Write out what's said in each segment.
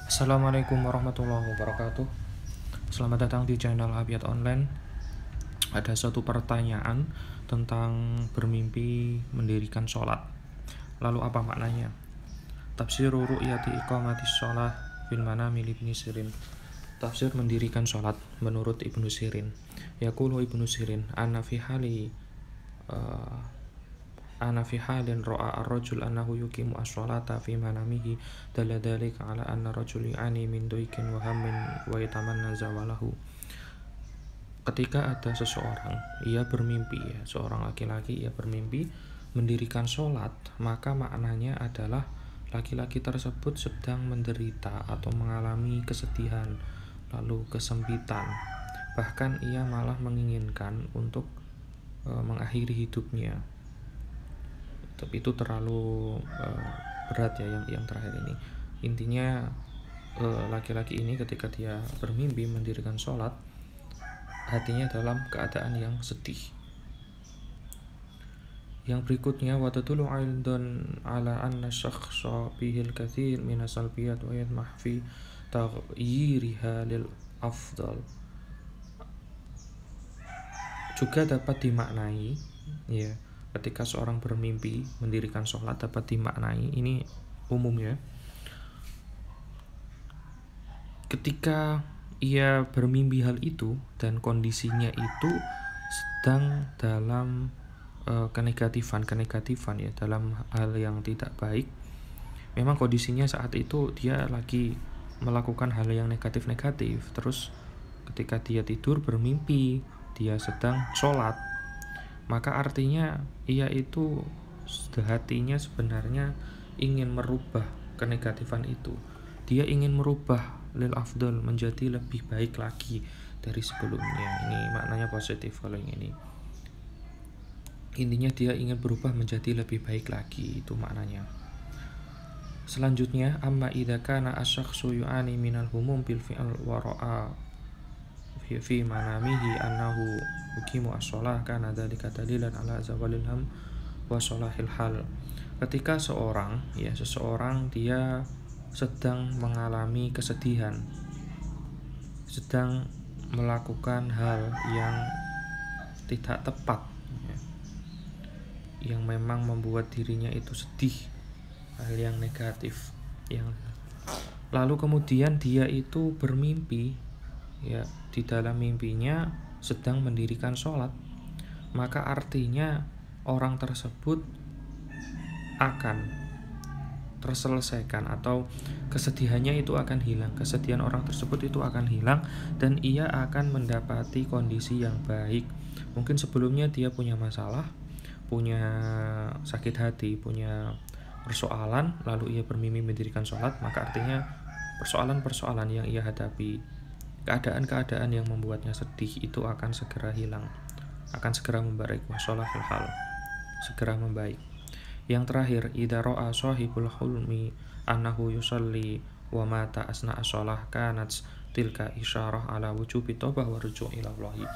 Assalamualaikum warahmatullahi wabarakatuh. Selamat datang di channel Abiyat Online. Ada satu pertanyaan tentang bermimpi mendirikan sholat. Lalu apa maknanya? Tafsiru ru'yati iqamatis sholah fil manami Ibnu Sirin. Tafsir mendirikan sholat menurut Ibnu Sirin. Yaqulu Ibnu Sirin, ana fi halin ra'a ar-rajul annahu yuqimu as-sholata fi manamihi dalla dzalika ala anna rajul yu'ani min daykin wa hammin wa yatamanna zawalahu. Ketika ada seseorang, ia bermimpi, seorang laki-laki ia bermimpi mendirikan sholat, maka maknanya adalah laki-laki tersebut sedang menderita atau mengalami kesedihan, lalu kesempitan. Bahkan ia malah menginginkan untuk mengakhiri hidupnya. Tapi itu terlalu berat ya yang terakhir ini. Intinya laki-laki ini ketika dia bermimpi mendirikan sholat, hatinya dalam keadaan yang sedih. Yang berikutnya, wa tadullu aidan ala anna syakhsa bihil katsir min as-salbiyat wa yatmah fi taghyiriha lil afdal. Juga dapat dimaknai ya, ketika seorang bermimpi mendirikan sholat dapat dimaknai, ini umum ya, ketika ia bermimpi hal itu dan kondisinya itu sedang dalam kenegatifan ya, dalam hal yang tidak baik. Memang kondisinya saat itu dia lagi melakukan hal yang negatif, terus ketika dia tidur bermimpi dia sedang sholat, maka artinya ia itu hatinya sebenarnya ingin merubah kenegatifan itu. Dia ingin merubah lil afdal, menjadi lebih baik lagi dari sebelumnya. Ini maknanya positif kalau yang ini. Intinya dia ingin berubah menjadi lebih baik lagi, itu maknanya. Selanjutnya, amma idza kana asy-syakhsu yu'ani minal humum bil fi'l wa ra'a fi manamihi annahu yuqimu as-shalah kana dzalika dalilan ala zawalil ham wa salahil hal. Ketika seseorang dia sedang mengalami kesedihan, sedang melakukan hal yang tidak tepat ya, yang memang membuat dirinya itu sedih, hal yang negatif yang lalu kemudian dia itu bermimpi ya, di dalam mimpinya sedang mendirikan sholat, maka artinya orang tersebut akan terselesaikan atau kesedihannya itu akan hilang, kesedihan orang tersebut itu akan hilang dan ia akan mendapati kondisi yang baik. Mungkin sebelumnya dia punya masalah, punya sakit hati, punya persoalan, lalu ia bermimpi mendirikan sholat, maka artinya persoalan-persoalan yang ia hadapi, keadaan-keadaan yang membuatnya sedih itu akan segera hilang, akan segera membaik, wasolahil hal, segera membaik. Yang terakhir, idza ra'a shahibul hulmi annahu yusalli wa mata asna'a shalah kanat tilka isyarah ala wujubi taubah wa ruju' ila Allah.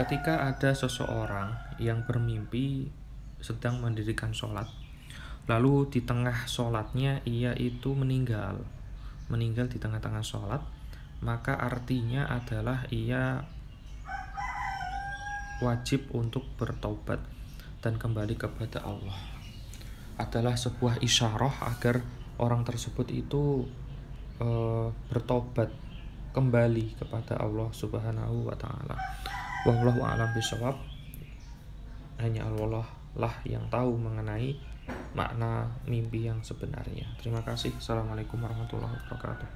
Ketika ada seseorang yang bermimpi sedang mendirikan sholat, lalu di tengah sholatnya ia itu meninggal di tengah-tengah sholat, maka artinya adalah ia wajib untuk bertobat dan kembali kepada Allah. Adalah sebuah isyarah agar orang tersebut itu bertobat kembali kepada Allah Subhanahu wa taala. Wallahu a'lam bishawab. Hanya Allah lah yang tahu mengenai makna mimpi yang sebenarnya. Terima kasih. Assalamualaikum warahmatullahi wabarakatuh.